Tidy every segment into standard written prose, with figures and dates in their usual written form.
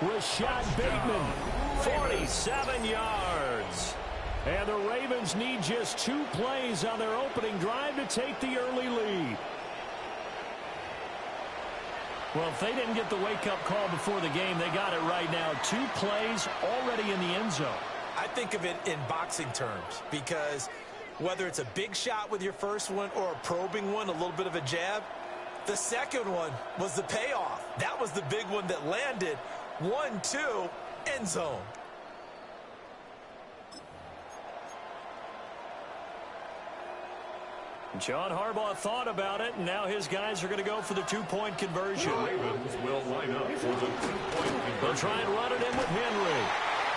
Rashad Bateman, 47 yards. And the Ravens need just 2 plays on their opening drive to take the early lead. Well, if they didn't get the wake-up call before the game, they got it right now. 2 plays already in the end zone. I think of it in boxing terms because whether it's a big shot with your first one or a probing one, a little bit of a jab, the second one was the payoff. That was the big one that landed. 1-2, end zone. John Harbaugh thought about it, and now his guys are going to go for the 2-point conversion. The Ravens will line up for the 2-point conversion. They'll try and run it in with Henry.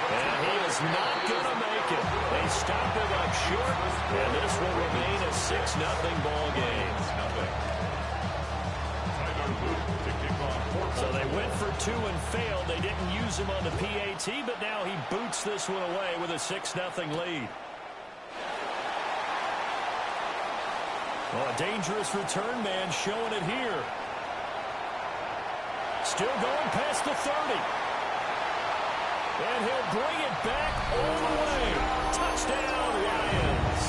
And he is not going to make it. They stop him up short, and this will remain a 6-0 ball game. So they went for 2 and failed. They didn't use him on the PAT, but now he boots this one away with a 6-0 lead. Well, a dangerous return man showing it here. Still going past the 30. And he'll bring it back all the way. Touchdown, Lions.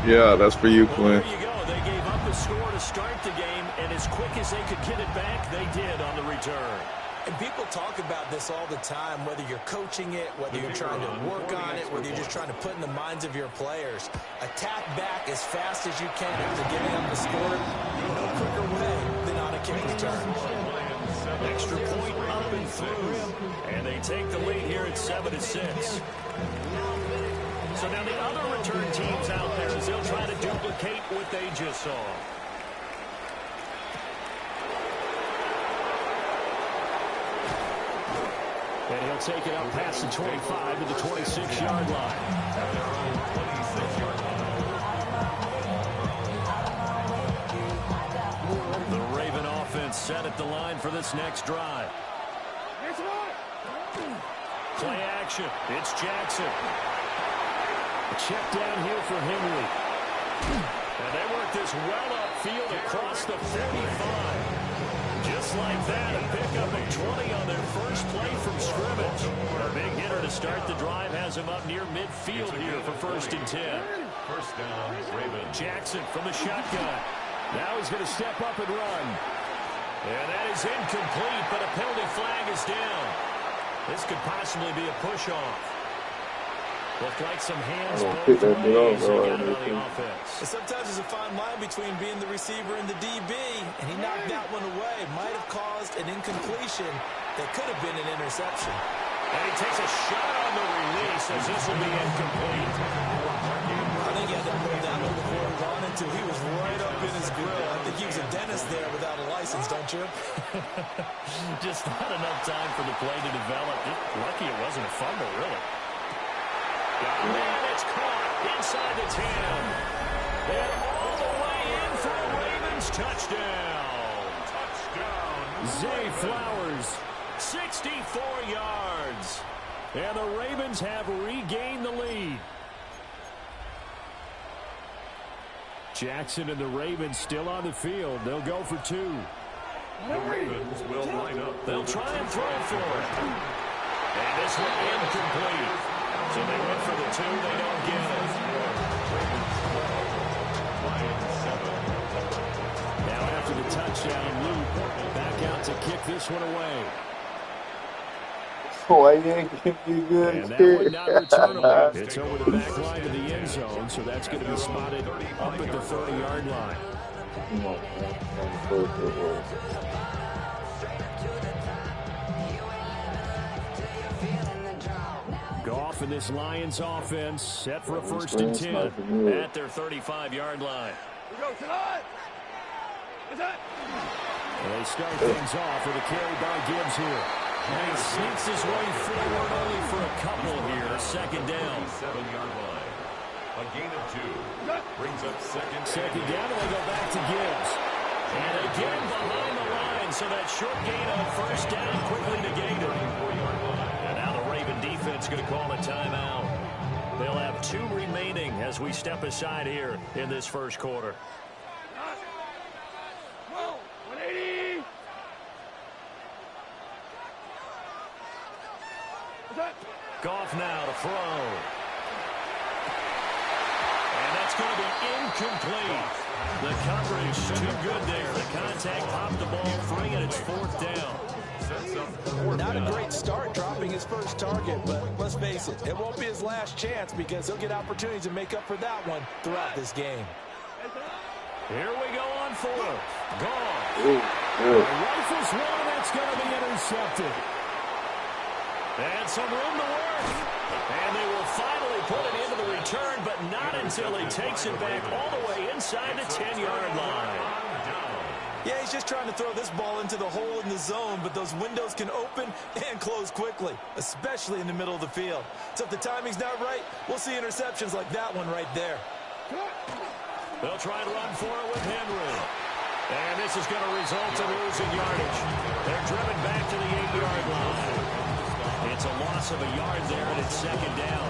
Yeah, that's for you, Well, Clint. there you go. They gave up a score to start the game, and as quick as they could get it back, they did on the return. And people talk about this all the time, whether you're coaching it, whether you're trying to work on it, whether you're just trying to put in the minds of your players. Attack back as fast as you can after giving up the score. No quicker way than on a kick return. Extra point up and through. And they take the lead here at 7-6. So now the other return teams out there, as they'll try to duplicate what they just saw. And he'll take it up past the 25 to the 26-yard line. The Raven offense set at the line for this next drive. Play action. It's Jackson. A check down here for Henry. And they work this well upfield across the 45. Just like that, a pickup of 20 on their first play from scrimmage. A big hitter to start the drive has him up near midfield here for 1st and 10. First down, Ravens. Jackson from the shotgun. Now he's going to step up and run. And that is incomplete, but a penalty flag is down. This could possibly be a push-off. Looked like some hands both ways on the offense. And sometimes there's a fine line between being the receiver and the DB, and he knocked that one away. Might have caused an incompletion that could have been an interception. And he takes a shot on the release as this will be incomplete. I think he had to move that one before he wanted to. He was right up in his grill. I think he was a dentist there without a license, don't you? Just not enough time for the play to develop. Just lucky it wasn't a fumble, really. And it's caught inside the 10. And all the way in for a Ravens touchdown. Zay Flowers, 64 yards. And the Ravens have regained the lead. Jackson and the Ravens still on the field. They'll go for 2. The Ravens will line up. They'll try and throw for it. And this one incomplete. So they went for the 2. They don't get it. Now after the touchdown, Luke back out to kick this one away. Why you ain't give you good? And that one not returnable. It's over the back line of the end zone, so that's going to be spotted up at the 30-yard line. Goff and this Lions offense set for a 1st and 10 at their 35-yard line. And they start things off with a carry by Gibbs here. And he sneaks his way forward only for a couple here. 2nd down. 7-yard line. A gain of 2. Brings up Second down, and they go back to Gibbs. And again behind the line, so that short gain on 1st down quickly negated. And now the Raven defense going to call a timeout. They'll have 2 remaining as we step aside here in this 1st quarter. Goff now to throw. And that's going to be incomplete. The coverage too good there. The contact popped the ball free, and it's 4th down. Not a great start dropping his first target, but let's face it, it won't be his last chance because he'll get opportunities to make up for that one throughout this game. Here we go on 4th. Gone. Rifles one, that's going to be intercepted. And some room to work. And they will finally put it into the return, but not until he takes it back all the way inside the 10-yard line. Yeah, he's just trying to throw this ball into the hole in the zone, but those windows can open and close quickly, especially in the middle of the field. So if the timing's not right, we'll see interceptions like that one right there. They'll try and run for it with Henry. And this is going to result in losing yardage. They're driven back to the 8-yard line. It's a loss of a yard there, and it's 2nd down.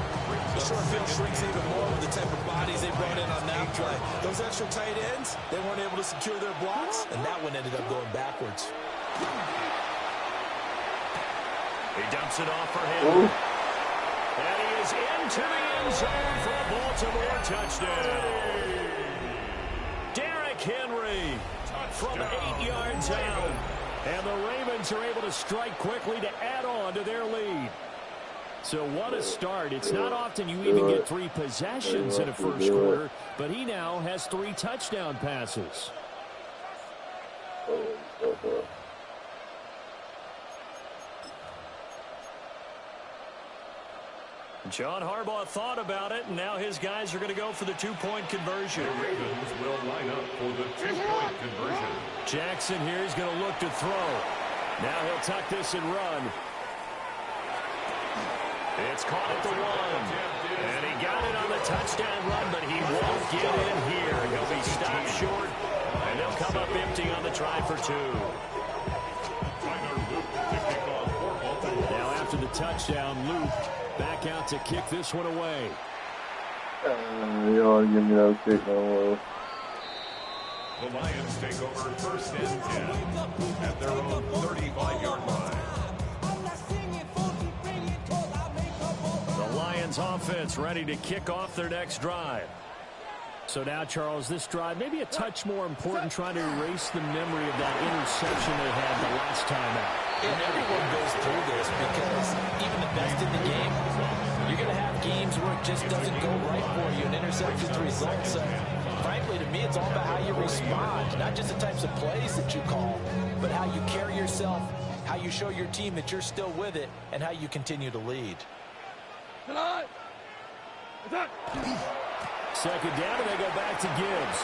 The short field shrinks even more with the type of bodies they brought in on that play. Those extra tight ends, they weren't able to secure their blocks, and that one ended up going backwards. He dumps it off for Henry. And he is into the end zone for a Baltimore touchdown. Derrick Henry from 8 yards out. And the Ravens are able to strike quickly to add on to their lead. So what a start. It's not often you even get 3 possessions in a first quarter, but he now has 3 touchdown passes. John Harbaugh thought about it, and now his guys are going to go for the 2-point conversion. The Ravens will line up for the 2-point conversion. Jackson here is going to look to throw. Now he'll tuck this and run. It's caught at the 1. And he got it on the touchdown run, but he won't get in here. He'll be stopped short, and they'll come up empty on the try for 2. Now after the touchdown, Luke back out to kick this one away. Y'all give me that kick no more. The Lions take over 1st and 10 at their own 35-yard line. The Lions offense ready to kick off their next drive. So now, Charles, this drive maybe a touch more important, trying to erase the memory of that interception they had the last time out. And everyone goes through this because even the best in the game, you're going to have games where it just doesn't go right for you, and interceptions result. So, frankly, to me, it's all about how you respond, not just the types of plays that you call, but how you carry yourself, how you show your team that you're still with it, and how you continue to lead. 2nd down, and they go back to Gibbs.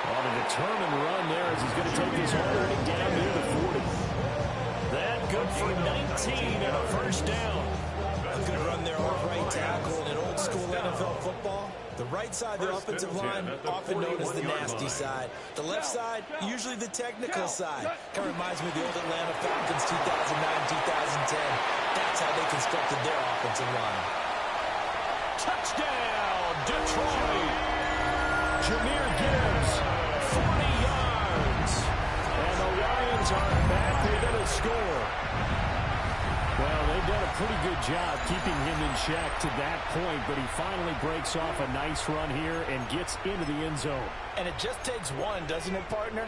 On a determined run there as he's going to take this all the way down near the 40. That good for 19 and a 1st down. A good run there off right tackle in an old-school NFL football. The right side of the offensive line, often known as the nasty side. The left side, usually the technical side. Kind of reminds me of the old Atlanta Falcons 2009-2010. That's how they constructed their offensive line. Touchdown, Detroit. Jahmyr Gibbs, 40 yards. And the Lions are back within a score. Well, they've done a pretty good job keeping him in check to that point, but he finally breaks off a nice run here and gets into the end zone. And it just takes one, doesn't it, partner?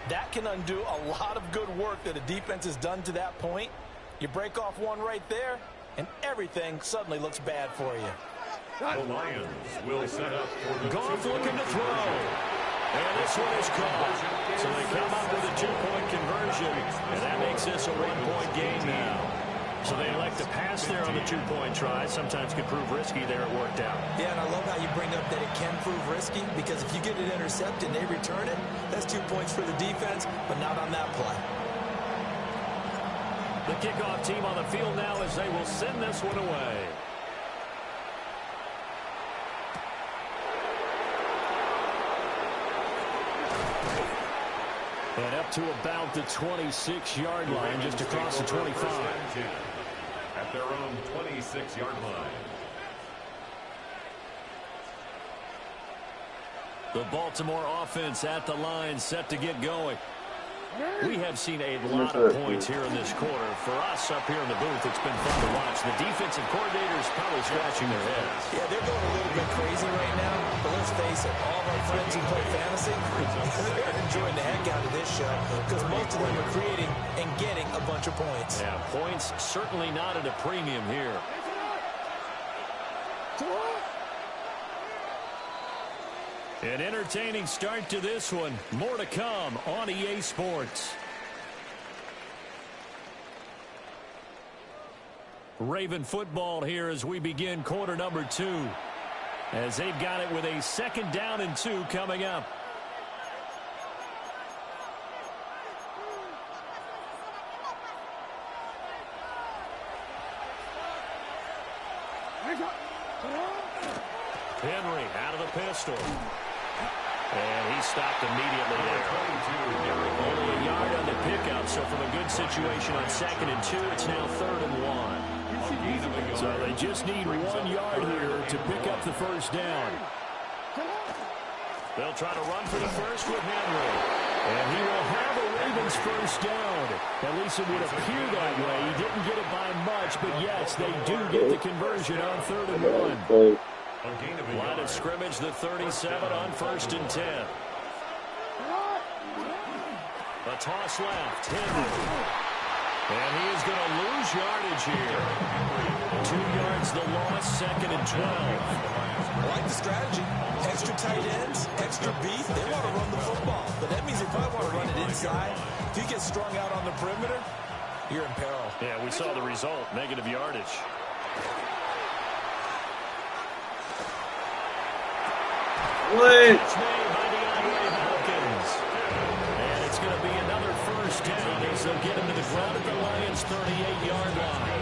That can undo a lot of good work that a defense has done to that point. You break off one right there, and everything suddenly looks bad for you. The Lions will set up for the Goff looking to throw. And this one is caught. So they come up with a 2-point conversion, and that makes this a 1-point game now. So they elect to pass there on the 2-point try. Sometimes can prove risky there. It worked out. Yeah, and I love how you bring up that it can prove risky, because if you get it intercepted and they return it, that's 2 points for the defense, but not on that play. The kickoff team on the field now as they will send this one away. And up to about the 26-yard line, just across the 25. At their own 26-yard line. The Baltimore offense at the line, set to get going. We have seen a lot of points here in this quarter. For us up here in the booth, it's been fun to watch. The defensive coordinators probably scratching their heads. Yeah, they're going a little bit crazy right now. But let's face it, all of our friends who play fantasy, they're enjoying the heck out of this show because most of them are creating and getting a bunch of points. Yeah, points certainly not at a premium here. An entertaining start to this one. More to come on EA Sports. Raven football here as we begin quarter number 2. As they've got it with a 2nd down and 2 coming up. Henry out of the pistol. And he stopped immediately there. Only a yard on the pickup, so from a good situation on 2nd and 2, it's now 3rd and 1. So they just need 1 yard here to pick up the 1st down. They'll try to run for the first with Henry. And he will have a Ravens 1st down. At least it would appear that way. He didn't get it by much, but yes, they do get the conversion on 3rd and 1. Line of scrimmage, the 37 on 1st and 10. A toss left. Henry. And he is going to lose yardage here. 2 yards the loss, 2nd and 12. I like the strategy. Extra tight ends, extra beef. They want to run the football. But that means they probably want to run it inside. If you get strung out on the perimeter, you're in peril. Yeah, we saw the result. Negative yardage. What? And it's going to be another 1st down as they'll get him to the ground at the Lions' 38-yard line.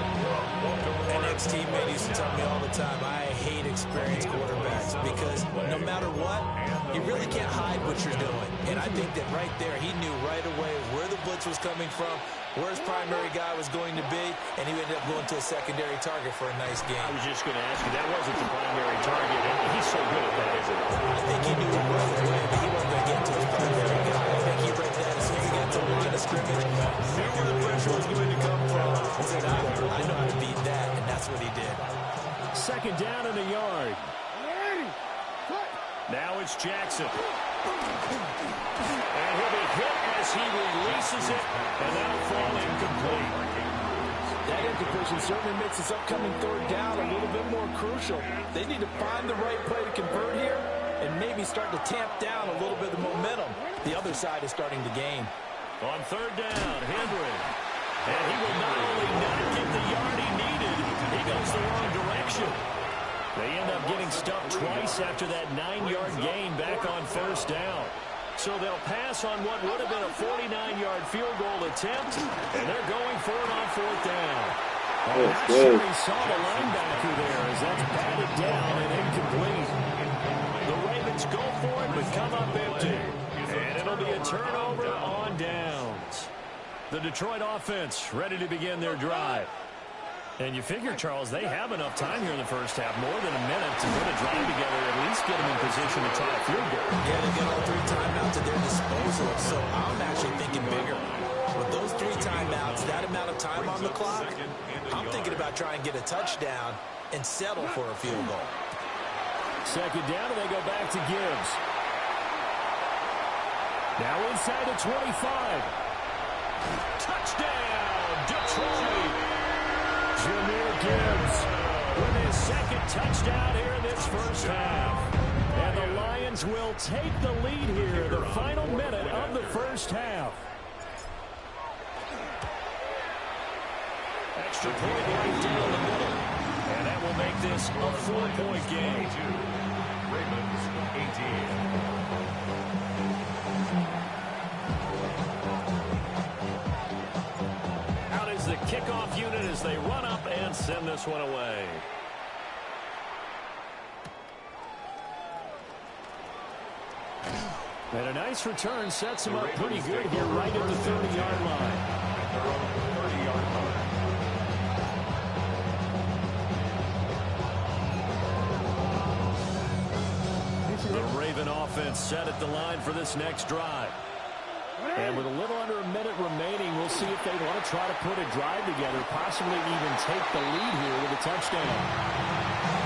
An ex-teammate used to tell me all the time, I hate experienced quarterbacks because no matter what, you really can't hide what you're doing. And I think that right there, he knew right away where the blitz was coming from, where his primary guy was going to be, and he ended up going to a secondary target for a nice game. I was just going to ask you, that wasn't the primary target. He's so good at that, isn't he? I think he knew right away that he wasn't going to get to his primary guy. I think he read that as soon as he got to the line of scrimmage, knew where the pressure was going to come from, and said, I know how to beat that, and that's what he did. 2nd down and a yard. Now it's Jackson. And he'll be hit as he releases it, and that'll fall incomplete. That incompletion certainly makes this upcoming 3rd down a little bit more crucial. They need to find the right play to convert here and maybe start to tamp down a little bit of the momentum the other side is starting to gain. On 3rd down, Henry. And he will not only not get the yard he needed, he goes the wrong direction. They end up getting stuffed twice after that 9-yard gain back on 1st down. So they'll pass on what would have been a 49-yard field goal attempt, and they're going for it on 4th down. I'm not sure he saw the linebacker there as that's batted down and incomplete. The Ravens go for it but come up empty. And it'll be a turnover on downs. The Detroit offense ready to begin their drive. And you figure, Charles, they have enough time here in the 1st half, more than a minute to put a drive together, at least get them in position to try a field goal. Yeah, they get all 3 timeouts at their disposal, so I'm actually thinking bigger. With those 3 timeouts, that amount of time on the clock, I'm thinking about trying to get a touchdown and settle for a field goal. 2nd down, and they go back to Gibbs. Now inside the 25. Touchdown, Detroit! Jahmyr Gibbs with his 2nd touchdown here in this 1st half. And the Lions will take the lead here, the final minute of the 1st half. Extra point right down the middle. And that will make this a 4-point game. Ravens 18. The kickoff unit as they run up and send this one away. And a nice return sets him up pretty good here right at the 30-yard line. Their own 30-yard line. The Raven offense set at the line for this next drive. And with a little under a minute remaining. We'll see if they want to try to put a drive together, possibly even take the lead here with a touchdown.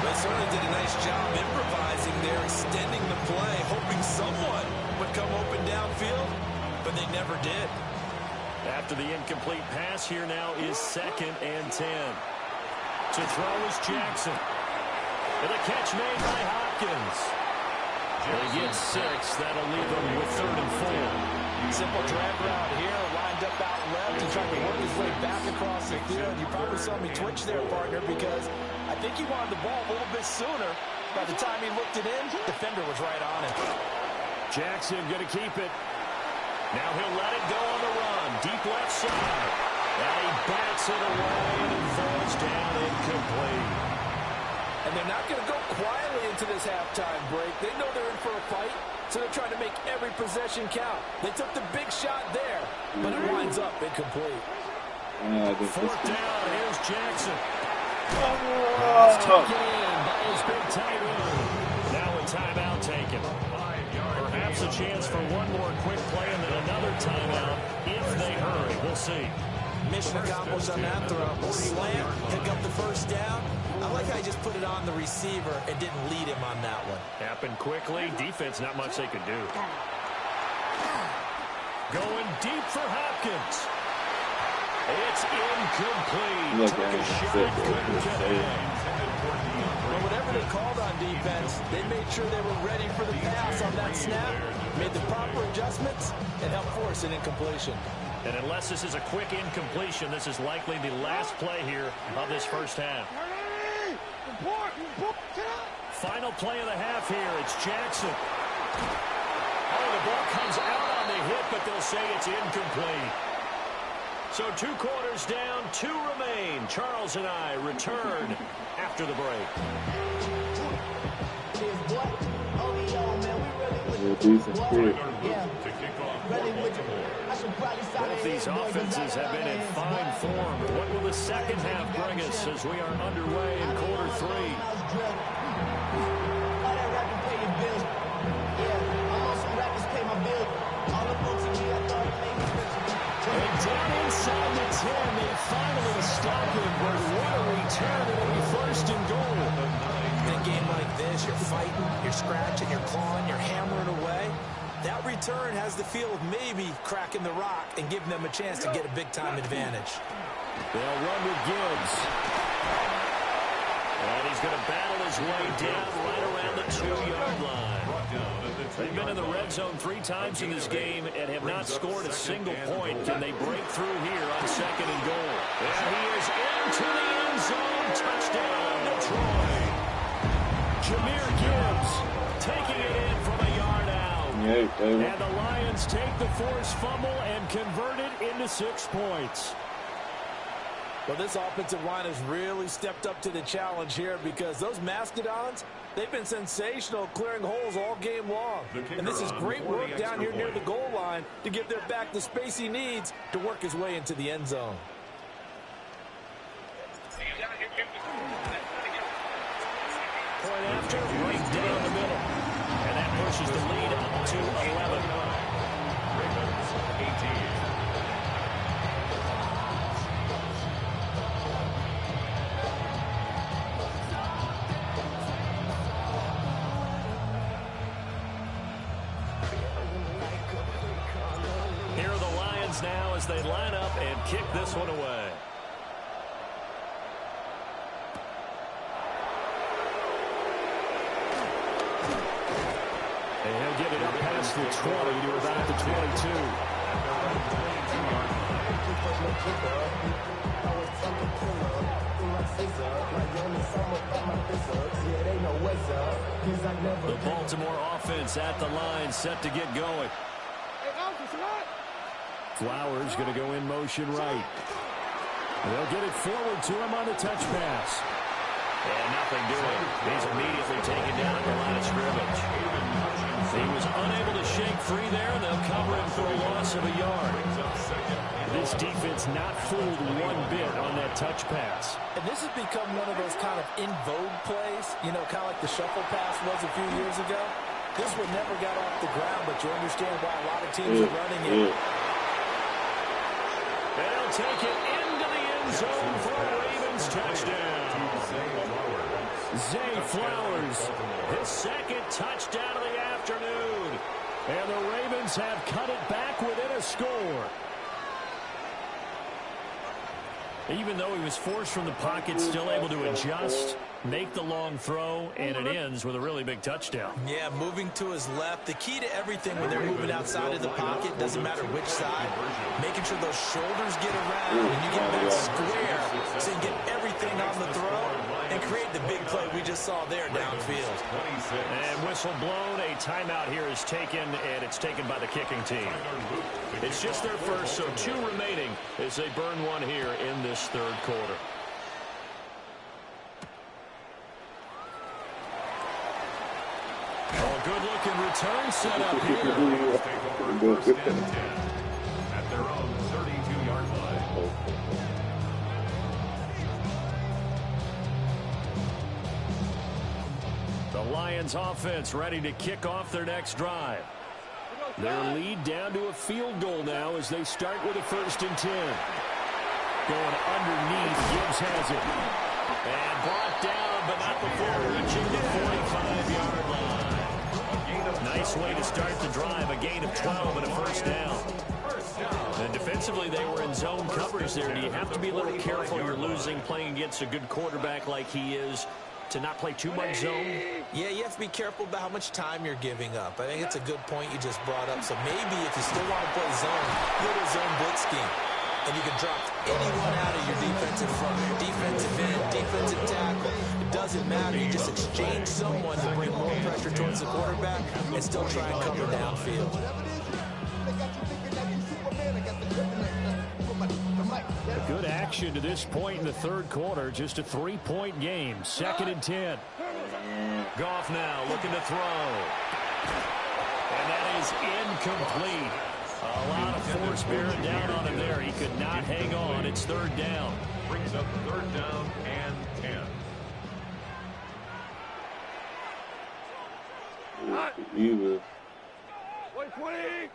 They certainly did a nice job improvising there, extending the play, hoping someone would come open downfield, but they never did. After the incomplete pass, here now is 2nd and 10. To throw is Jackson. And the catch made by Hopkins. They get 6. That'll leave them with 3rd and 4. Simple drag route here, lined up out left and trying to work his way back across the field. You probably saw me twitch there, partner, because I think he wanted the ball a little bit sooner. By the time he looked it in, the defender was right on it. Jackson going to keep it. Now he'll let it go on the run. Deep left side. And he bats it away and it falls down incomplete. And they're not going to go quietly into this halftime break. They know they're in for a fight, so they're trying to make every possession count. They took the big shot there, but it winds up incomplete. 4th down, here's Jackson. It's taken in by his big tight end. Now a timeout taken. Perhaps a chance for one more quick play and then another timeout if they hurry. We'll see. Mission accomplished on that throw. Slant, pick up the 1st down. I like how he just put it on the receiver and didn't lead him on that one. Happened quickly. Defense, not much they could do. Going deep for Hopkins. It's incomplete. Took a shot, couldn't get it. Well, whatever they called on defense, they made sure they were ready for the pass on that snap, made the proper adjustments, and helped force an incompletion. And unless this is a quick incompletion, this is likely the last play here of this first half. Final play of the half here. It's Jackson. Oh, the ball comes out on the hit, but they'll say it's incomplete. So 2 quarters down, 2 remain. Charles and I return after the break. Both these offenses have been in fine form. What will the second half bring us as we are underway in quarter 3? And down inside the 10, they finally stop him. But what a return, and it'll be 1st and goal. In a game like this, you're fighting, you're scratching, you're clawing, you're hammering away. That return has the feel of maybe cracking the rock and giving them a chance to get a big-time advantage. They'll run with Gibbs. And he's going to battle his way down right around the 2-yard line. They've been in the red zone 3 times in this game and have not scored a single point. Can they break through here on 2nd and goal? And he is into the end zone. Touchdown, Detroit. Jahmyr Gibbs taking it in from a yard out. And the Lions take the forced fumble and convert it into 6 points. Well, this offensive line has really stepped up to the challenge here because those Mastodons, they've been sensational clearing holes all game long. And this is great work down here near the goal line to give their back the space he needs to work his way into the end zone. Point after, right down the middle. And that pushes the lead up to 11. Here are the Lions now as they line up and kick this one away. And he'll get it up past the 20 to about the 22. The Baltimore offense at the line, set to get going. Flowers going to go in motion right. They'll get it forward to him on the touch pass. And nothing doing. He's immediately taken down at the line of scrimmage. He was unable to shake free there, and they'll cover him for a loss of a yard. This defense not fooled one bit on that touch pass. And this has become one of those kind of in vogue plays, you know, kind of like the shuffle pass was a few years ago. This one never got off the ground, but you understand why a lot of teams are running it. They'll take it into the end zone for a Ravens touchdown. Zay Flowers, his second touchdown of the afternoon. And the Ravens have cut it back within a score. Even though he was forced from the pocket, still able to adjust, make the long throw, and it ends with a really big touchdown. Yeah, moving to his left. The key to everything when they're moving outside of the pocket, doesn't matter which side, making sure those shoulders get around and you get back square so you get everything on the throw and create the big play we just saw there downfield. And whistle blown, a timeout here is taken, and it's taken by the kicking team. It's just their first, so 2 remaining as they burn one here in this third quarter. Oh, good-looking return set up here. Take over first and 10 at their own 32-yard line. The Lions offense ready to kick off their next drive. Their lead down to a field goal now as they start with a 1st and 10. Going underneath, Gibbs has it. And brought down, but not before reaching the 45-yard line. Nice way to start the drive, a gain of 12 and a 1st down. And defensively, they were in zone coverage there. Do you have to be a little careful you're losing, playing against a good quarterback like he is, to not play too much zone? Yeah, you have to be careful about how much time you're giving up. I think it's a good point you just brought up. So maybe if you still want to play zone, go to zone blitz scheme. And you can drop anyone out of your defensive front, defensive end, defensive tackle. It doesn't matter. You just exchange someone to bring more pressure towards the quarterback and still try and cover downfield. A good action to this point in the third quarter. Just a 3-point game. 2nd and 10. Goff now looking to throw. And that is incomplete. A lot of force bearing down on him there. He could not hang on. It's 3rd down. Brings up 3rd down and 10. Either. 20.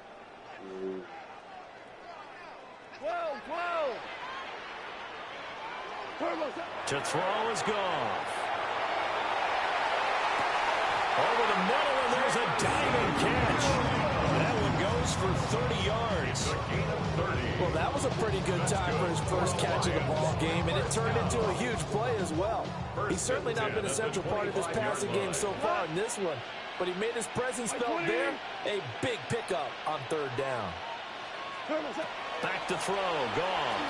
12. To throw is Goff. Over the middle, and there's a diving catch. That one goes for 30 yards. Well, that was a pretty good time for his first catch of the ball game, and it turned into a huge play as well. He's certainly not been a central part of this passing game so far in this one, but he made his presence felt there. A big pickup on 3rd down. Back to throw, Goff.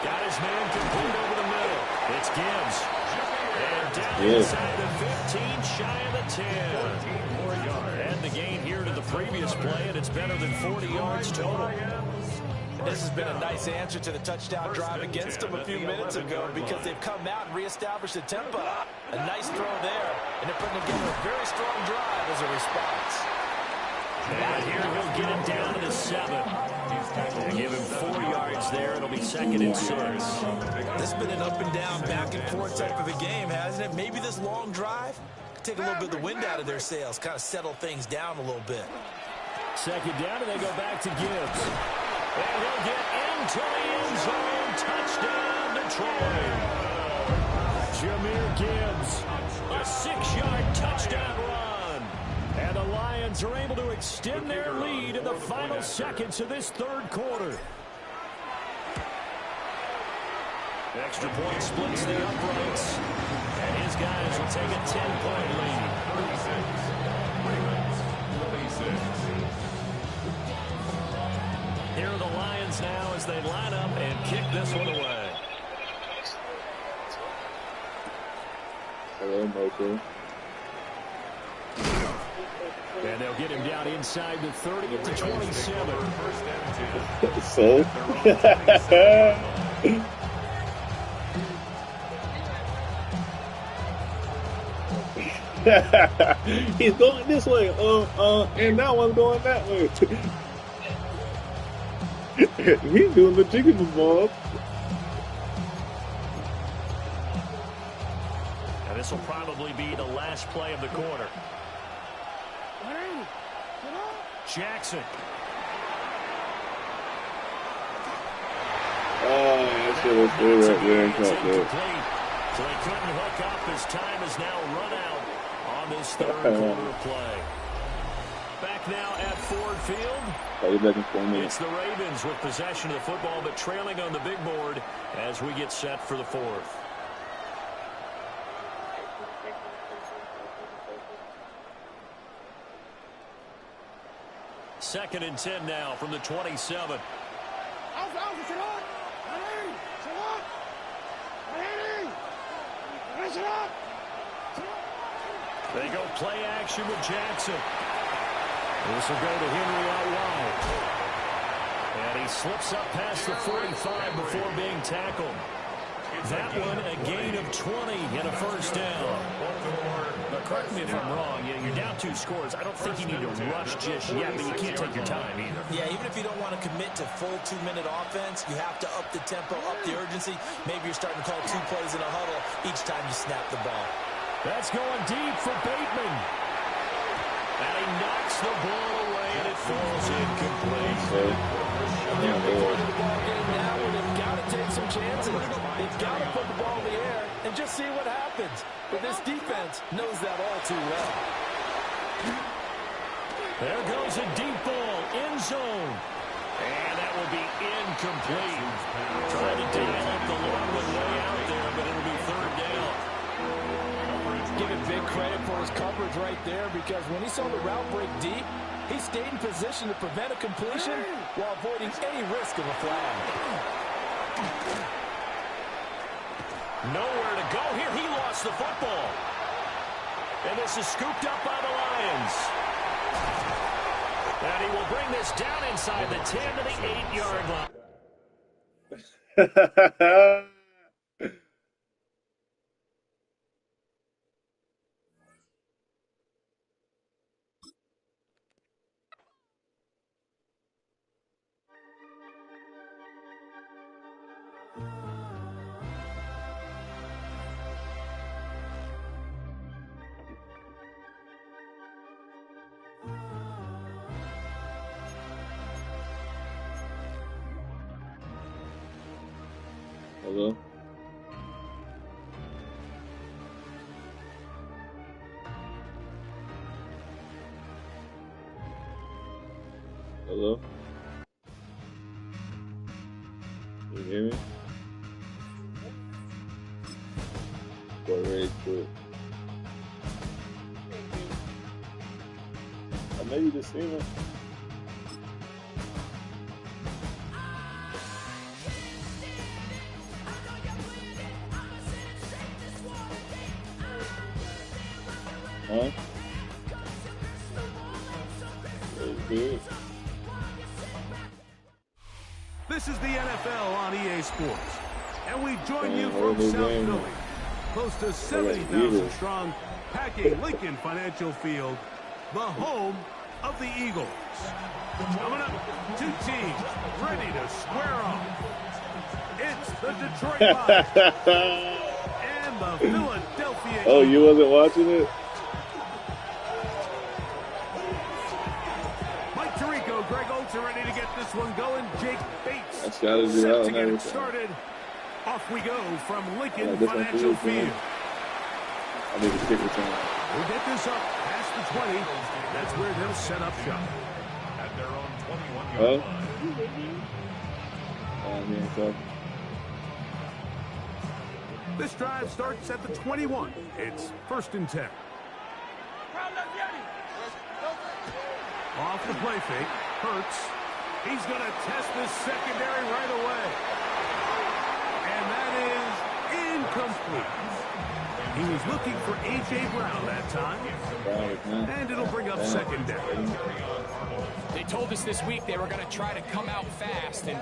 Got his man complete over the middle. It's Gibbs. And down inside the 15, shy of the 10. And the gain here to the previous play, and it's better than 40 yards total. And this has been a nice answer to the touchdown drive against them a few minutes ago because they've come out and reestablished the tempo. A nice throw there, and they're putting together a very strong drive as a response. And here he'll get it down to the 7. They give him 4 yards there. It'll be 2nd and 6. This has been an up and down, back and forth type of a game, hasn't it? Maybe this long drive could take a little bit of the wind out of their sails, kind of settle things down a little bit. 2nd down, and they go back to Gibbs. And he'll get into the end zone. Touchdown, Detroit. Jahmyr Gibbs, a 6-yard touchdown run. And the Lions are able to extend their lead in the final seconds of this third quarter. Extra point splits the uprights. And his guys will take a 10-point lead. 36. Here are the Lions now as they line up and kick this one away. Hello, Michael. And they'll get him down inside the 30 at the 27. So? He's going this way, and that one's going that way. He's doing the chicken ball. And this will probably be the last play of the quarter. Jackson. should have stayed right there and caught that. So they couldn't hook up. His time is now run out on this third quarter play. Back now at Ford Field. It's the Ravens with possession of the football, but trailing on the big board as we get set for the fourth. Second and 10 now from the 27. They go play action with Jackson. This will go to Henry out wide. And he slips up past the 45 before being tackled. That one a gain of 20 and a first down. But correct me if I'm wrong. You're down 2 scores. I don't think you need to rush just yet, but you can't take your time either. Yeah, even if you don't want to commit to full 2-minute offense, you have to up the tempo, up the urgency. Maybe you're starting to call 2 plays in a huddle each time you snap the ball. That's going deep for Bateman. And he knocks the ball away, and it falls incomplete. They're at the point of the ball game now where they've got to take some chances. They've got to put the ball in the air and just see what happens. But this defense knows that all too well. There goes a deep ball, end zone. And that will be incomplete. Trying to dial up the long one way out there, but it'll be third down. Give him big credit for his coverage right there, because when he saw the route break deep, he stayed in position to prevent a completion while avoiding any risk of a flag. Nowhere to go here. He lost the football. And this is scooped up by the Lions. And he will bring this down inside the 10 to the 8-yard line. Hello? Hello? Can you hear me? Go ready quick. I know you just seen it. Huh? Good. This is the NFL on EA Sports, and we join you from South Philly, close to 70,000 strong, packing Lincoln Financial Field, the home of the Eagles. Coming up, 2 teams ready to square off. It's the Detroit Lions and the Philadelphia Eagles. Oh, you wasn't watching it? Greg Olsen ready to get this one going. Jake Bates That's gotta be set out to get it and started. Off we go from Lincoln Financial Field. I need to kick return. We'll get this up past the 20. That's where they'll set up shop. At their own 21-yard line. This drive starts at the 21. It's 1st and 10. Off the play fake. Hurts. He's going to test this secondary right away. And that is incomplete. He was looking for A.J. Brown that time. And it'll bring up 2nd down. They told us this week they were going to try to come out fast. And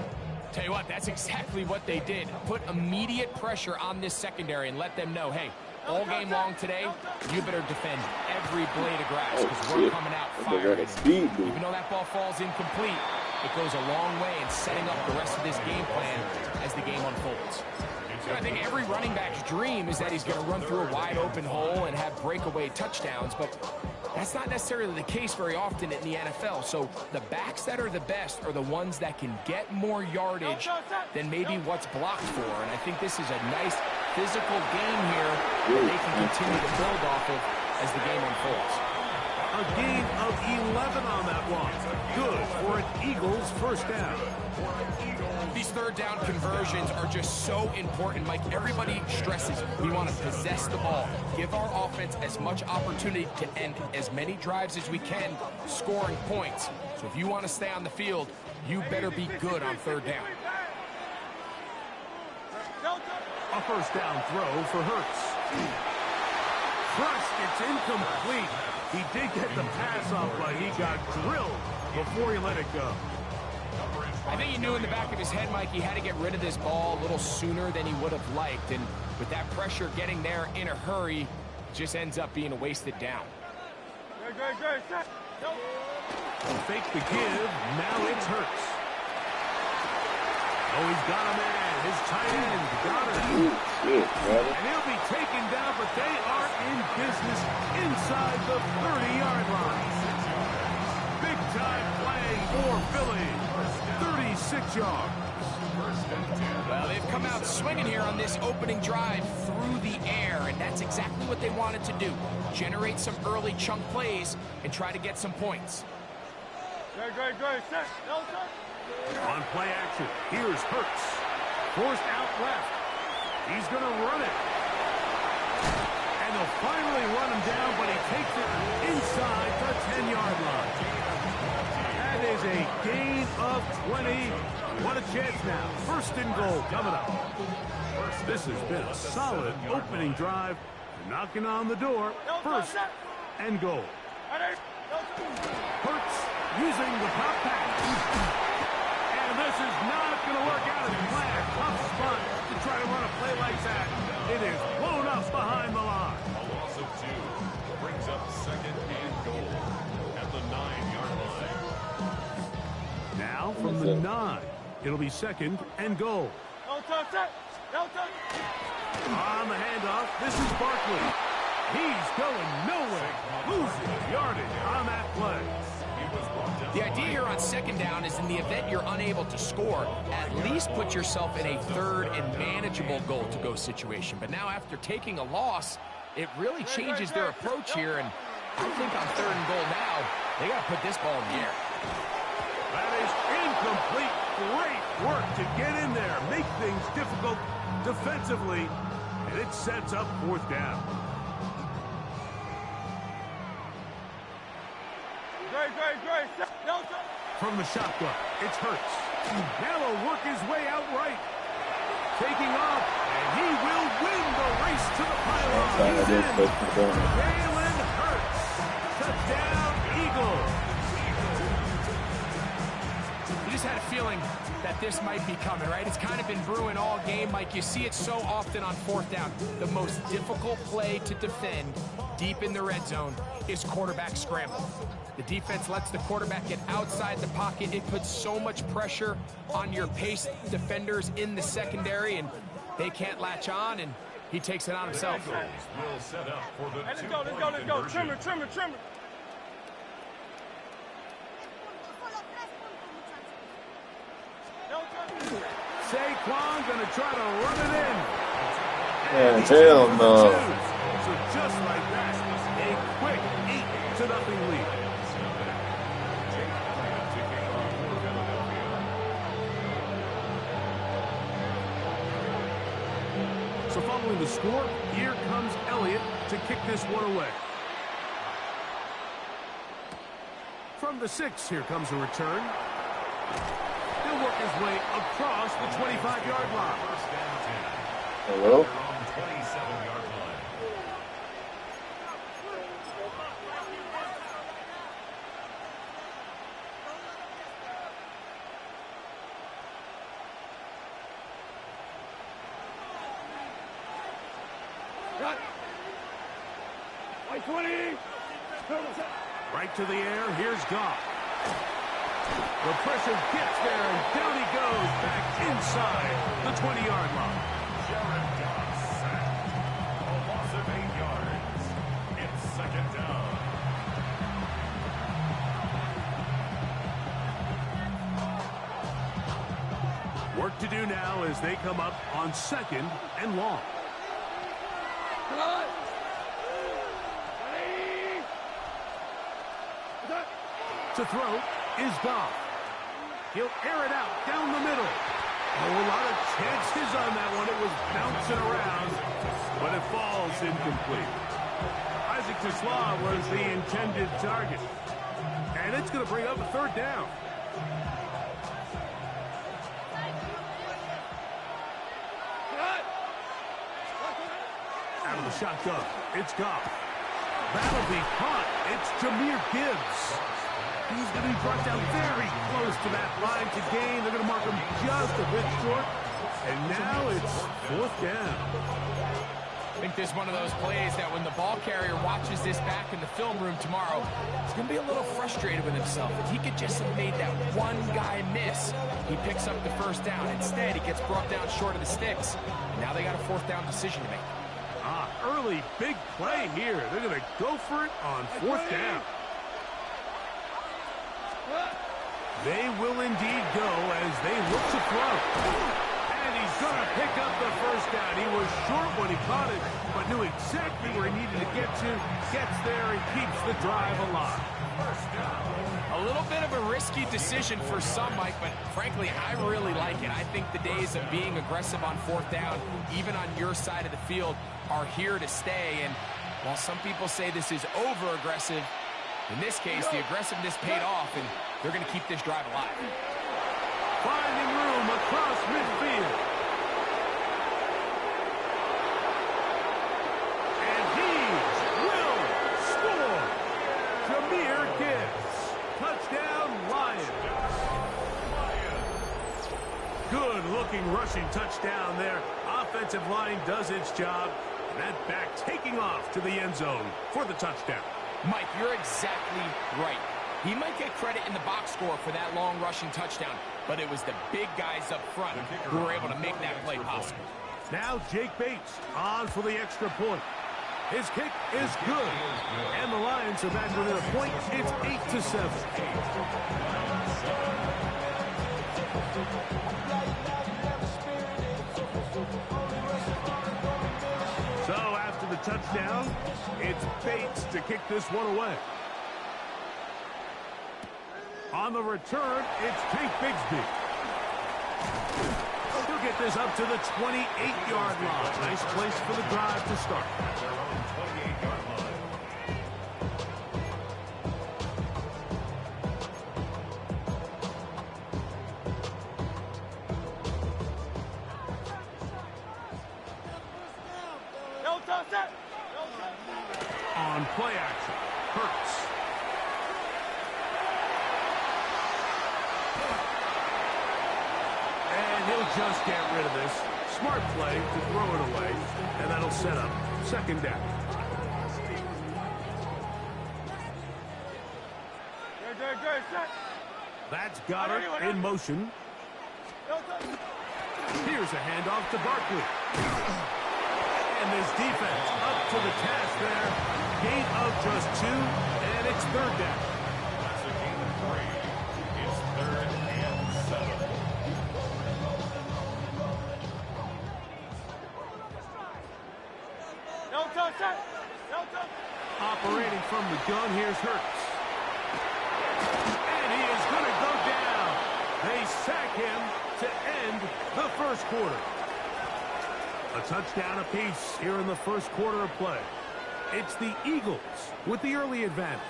tell you what, that's exactly what they did. Put immediate pressure on this secondary and let them know, hey, all game long today, you better defend every blade of grass because we're coming out firing. Even though that ball falls incomplete, it goes a long way in setting up the rest of this game plan as the game unfolds. I think every running back's dream is that he's going to run through a wide open hole and have breakaway touchdowns, but that's not necessarily the case very often in the NFL. So the backs that are the best are the ones that can get more yardage than maybe what's blocked for. And I think this is a nice physical game here that they can continue to build off of as the game unfolds. A gain of 11 on that one. Good for an Eagles first down. These third down conversions are just so important, Mike. Everybody stresses we want to possess the ball, give our offense as much opportunity to end as many drives as we can, scoring points. So if you want to stay on the field, you better be good on third down. A first down throw for Hurts. Crushed, it's incomplete. He did get the pass off, but he got drilled before he let it go. I think he knew in the back of his head, Mike, he had to get rid of this ball a little sooner than he would have liked. And with that pressure getting there in a hurry, it just ends up being a wasted down. Fake the give. Now it's Hurts. Oh, he's got a man. His tight end got him. And he'll be taken down, but they are in business inside the 30-yard line. Big-time play for Philly. 36 yards. Well, they've come out swinging here on this opening drive through the air, and that's exactly what they wanted to do. Generate some early chunk plays and try to get some points. On play action, here's Hurts. Forced out left. He's going to run it. And they'll finally run him down, but he takes it inside the 10-yard line. That is a gain of 20. What a chance now. First and goal coming up. This has been a solid opening drive. Knocking on the door. First and goal. Hurts using the pop pass. And this is not going to work out as planned. Tough spot to try to run a play like that. It is blown up behind the line. A loss of 2 brings up second and goal at the 9-yard line. Now from the 9, it'll be second and goal. On the handoff, this is Barkley. He's going nowhere. Losing yardage on that play. The idea here on second down is in the event you're unable to score, at least put yourself in a third and manageable goal-to-go situation. But now after taking a loss, it really changes their approach here. And I think on third and goal now, they got to put this ball in the air. That is incomplete. Great work to get in there. Make things difficult defensively. And it sets up fourth down. From the shotgun, it's Hurts. Now he'll work his way out right. Taking off, and he will win the race to the pylon. He's in. Jalen Hurts. Touchdown, Eagles. You just had a feeling that this might be coming, right? It's kind of been brewing all game, Mike. You see it so often on fourth down. The most difficult play to defend deep in the red zone is quarterback scramble. The defense lets the quarterback get outside the pocket. It puts so much pressure on your pace defenders in the secondary, and they can't latch on, and he takes it on himself. Will set up for the Let's go. Trimmer. Saquon going to try to run it in. Yeah, hell no. So just like that, a quick 8-0 lead. So following the score, here comes Elliott to kick this one away. From the 6, here comes a return. He'll work his way across the 25-yard line. Hello? 27-yard line. Right to the air, here's Goff. The pressure gets there, and down he goes back inside the 20-yard line. Jared Goff sacked. A loss of 8 yards. It's second down. Work to do now as they come up on 2nd and long. To throw is Goff. He'll air it out down the middle. Oh, a lot of chances on that one. It was bouncing around, but it falls incomplete. Isaac Tesla was the intended target. And it's going to bring up a 3rd down. Out of the shotgun, it's Goff. That'll be caught. It's Jahmyr Gibbs. He's going to be brought down very close to that line to gain. They're going to mark him just a bit short. And now it's 4th down. I think this is one of those plays that when the ball carrier watches this back in the film room tomorrow, he's going to be a little frustrated with himself. If he could just have made that one guy miss, he picks up the 1st down. Instead, he gets brought down short of the sticks. And now they got a 4th down decision to make. Early big play here. They're going to go for it on 4th down. They will indeed go as they look to throw. And he's going to pick up the 1st down. He was short when he caught it, but knew exactly where he needed to get to. Gets there and keeps the drive alive. A little bit of a risky decision for some, Mike, but frankly, I really like it. I think the days of being aggressive on 4th down, even on your side of the field, are here to stay. And while some people say this is over-aggressive, in this case, the aggressiveness paid off, and they're going to keep this drive alive. Finding room across midfield. And he will score. Jahmyr Gibbs. Touchdown, Lions. Good-looking rushing touchdown there. Offensive line does its job. And that back taking off to the end zone for the touchdown. Mike, you're exactly right. He might get credit in the box score for that long rushing touchdown, but it was the big guys up front who were able to make that play possible. Now Jake Bates on for the extra point. His kick is good. And the Lions are back within a point. It's 8-7. So after the touchdown, it's Bates to kick this one away. On the return, it's Tank Bigsby. He'll get this up to the 28-yard line. Nice place for the drive to start. Their own 28-yard line. On play action, Hurts. And he'll just get rid of this. Smart play to throw it away, and that'll set up 2nd down. That's Goddard in motion. Here's a handoff to Barkley. And this defense up to the task there. Gain of just 2, and it's 3rd down. That's a gain of 3. It's 3rd and 7. Operating from the gun, here's Hurts. And he is going to go down. They sack him to end the 1st quarter. A touchdown apiece here in the 1st quarter of play. It's the Eagles with the early advantage.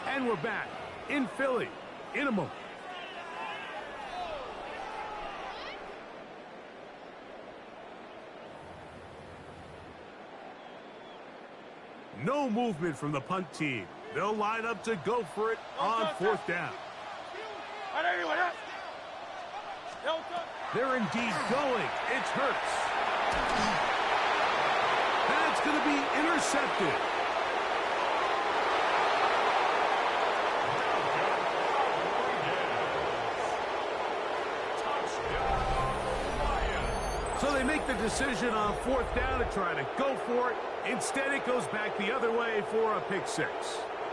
And we're back in Philly in a moment. No movement from the punt team. They'll line up to go for it on 4th down. They're indeed going. It's Hurts. And it's going to be intercepted. So they make the decision on 4th down to try to go for it. Instead, it goes back the other way for a pick 6.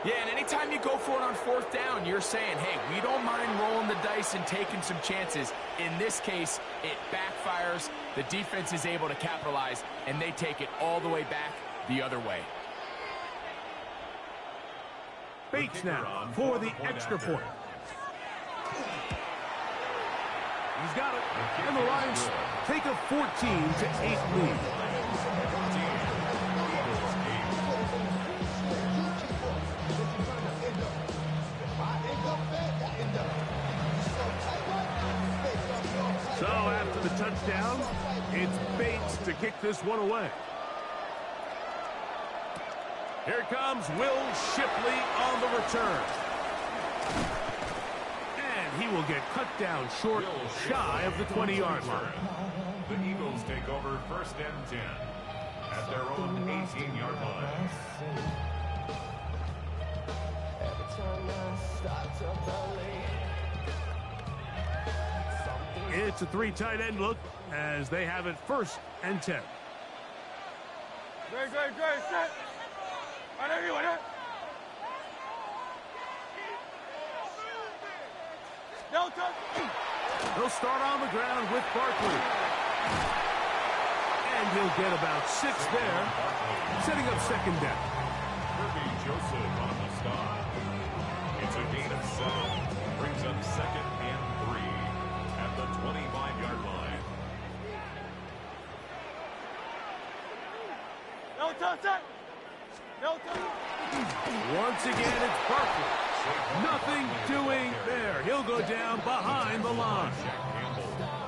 Yeah, and anytime you go for it on 4th down, you're saying, hey, we don't mind rolling the dice and taking some chances. In this case, it backfires. The defense is able to capitalize, and they take it all the way back the other way. Bates now for the extra point. He's got it. And the Lions take a 14-8 lead. So after the touchdown, it's Bates to kick this one away. Here comes Will Shipley on the return. And he will get cut down short, shy of the 20-yard line. The Eagles take over 1st and 10 at their own 18-yard line. It's a 3 tight end look as they have it 1st and 10. Great, set. Right there, right there. Delta. He'll start on the ground with Barkley. And he'll get about 6 there, setting up 2nd down. Kirby Joseph on the stop. It's a gain of 7. Brings up 2nd and 3 at the 25-yard line. Delta, set. Delta. Once again, it's Barkley. Nothing doing there. He'll go down behind the line.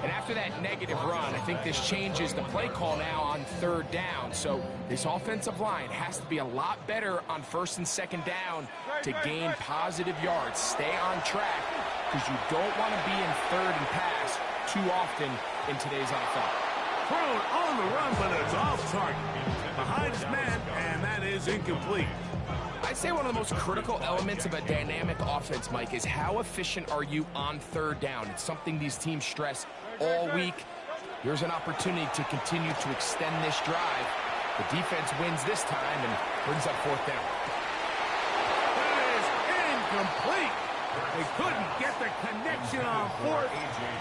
And after that negative run, I think this changes the play call now on 3rd down. So this offensive line has to be a lot better on 1st and 2nd down to gain positive yards. Stay on track because you don't want to be in 3rd and pass too often in today's NFL. Thrown on the run, but it's off target. Behind his man, and that is incomplete. I'd say one of the most critical elements of a dynamic offense, Mike, is how efficient are you on 3rd down. It's something these teams stress all week. Here's an opportunity to continue to extend this drive. The defense wins this time and brings up 4th down. That is incomplete. They couldn't get the connection on 4th.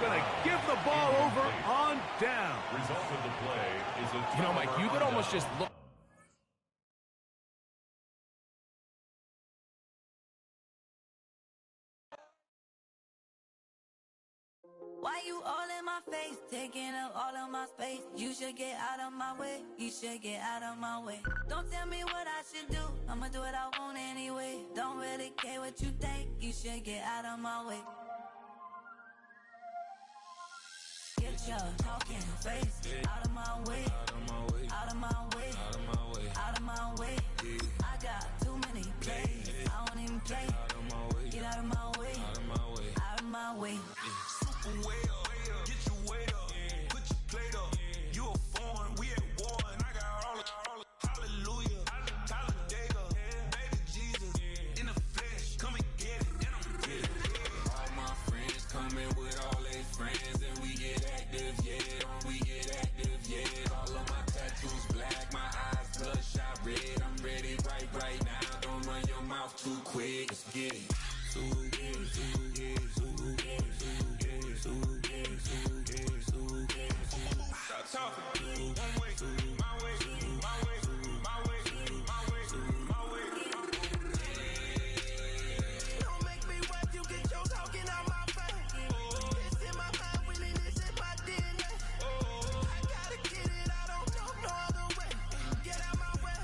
Going to give the ball over on down. Result of the play is a You know, Mike, you could almost just look. Why you all in my face, taking up all of my space? You should get out of my way, you should get out of my way. Don't tell me what I should do, I'ma do what I want anyway. Don't really care what you think, you should get out of my way. Get your talking face out of my way, out of my way, out of my way, out of my way, out of my way. I got too many plays, I don't even play. Get out of my way, out of my way, out of my way. Way up, get your weight up, put your plate up. You a foreign, we at war, and I got all the hallelujah, Talladega, baby Jesus, in the flesh, come and get it, and I'm get it. All my friends coming with all their friends, and we get active, yeah, we get active, yeah. All of my tattoos black, my eyes bloodshot red. I'm ready right now. Don't run your mouth too quick. Let's get it. Stop talking. One way, my way, my way, my way, my way, my way. Don't make me watch you get your talking out my face. It's in my mind, really, this is my DNA. I gotta get it, I don't know no other way. Get out my way.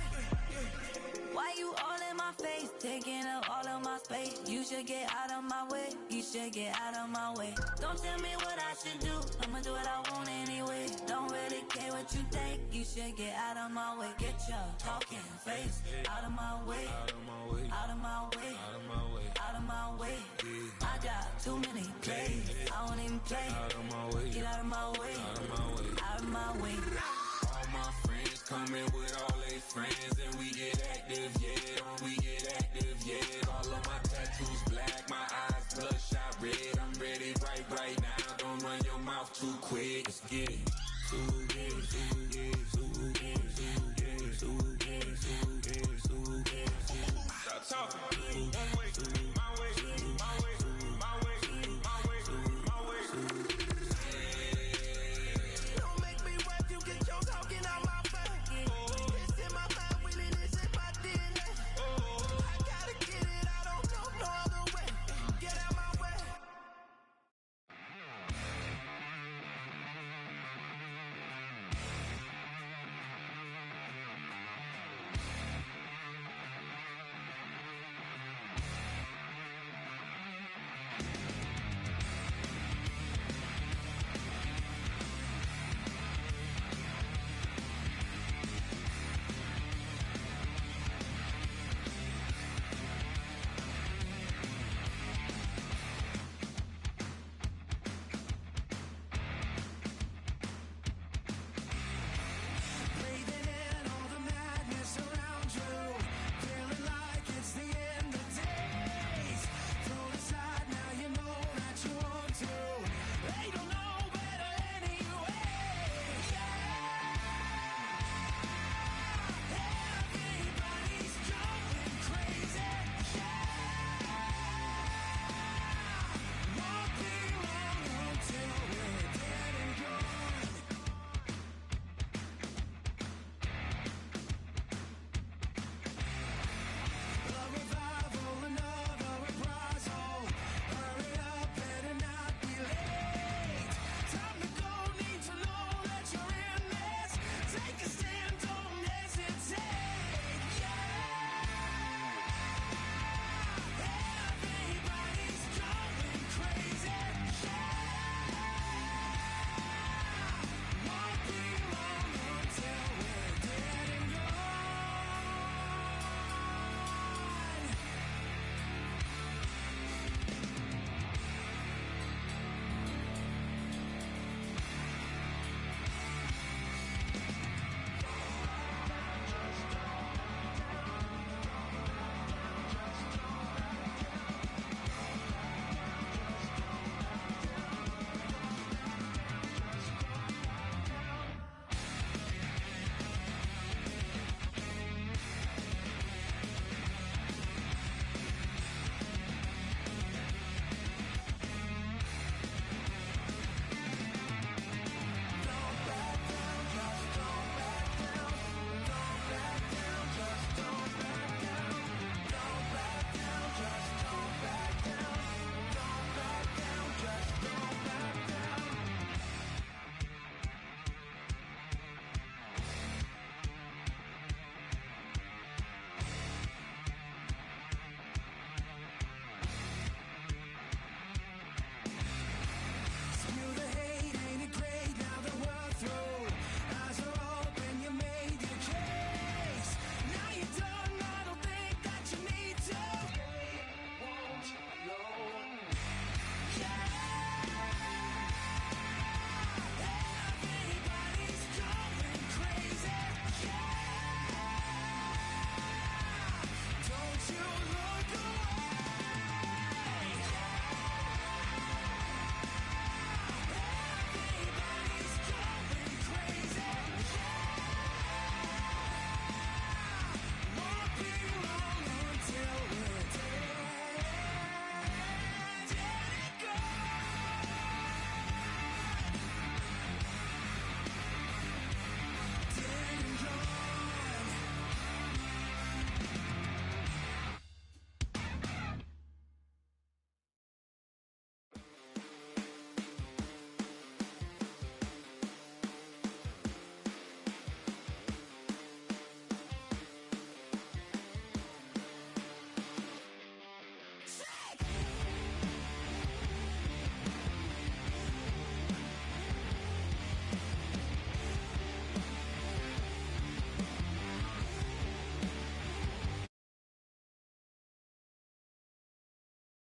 Why you all in my face, taking up all of my space? You should get out of my way, you should get out of my way. Don't tell me what I should do, I'ma do what I want anyway. Don't really care what you think, you should get out of my way. Get your talking face out of my way, out of my way, out of my way, out of my way, out of my way. I got too many plays, I don't even play. Out of my way, get out of my way, out of my way, out of my way. All my friends coming with all their friends, and we get active, yeah, we get active, yeah. All of my tattoos black, my eyes bloodshot red. I'm ready right now. Don't run your mouth too quick. Let's get it.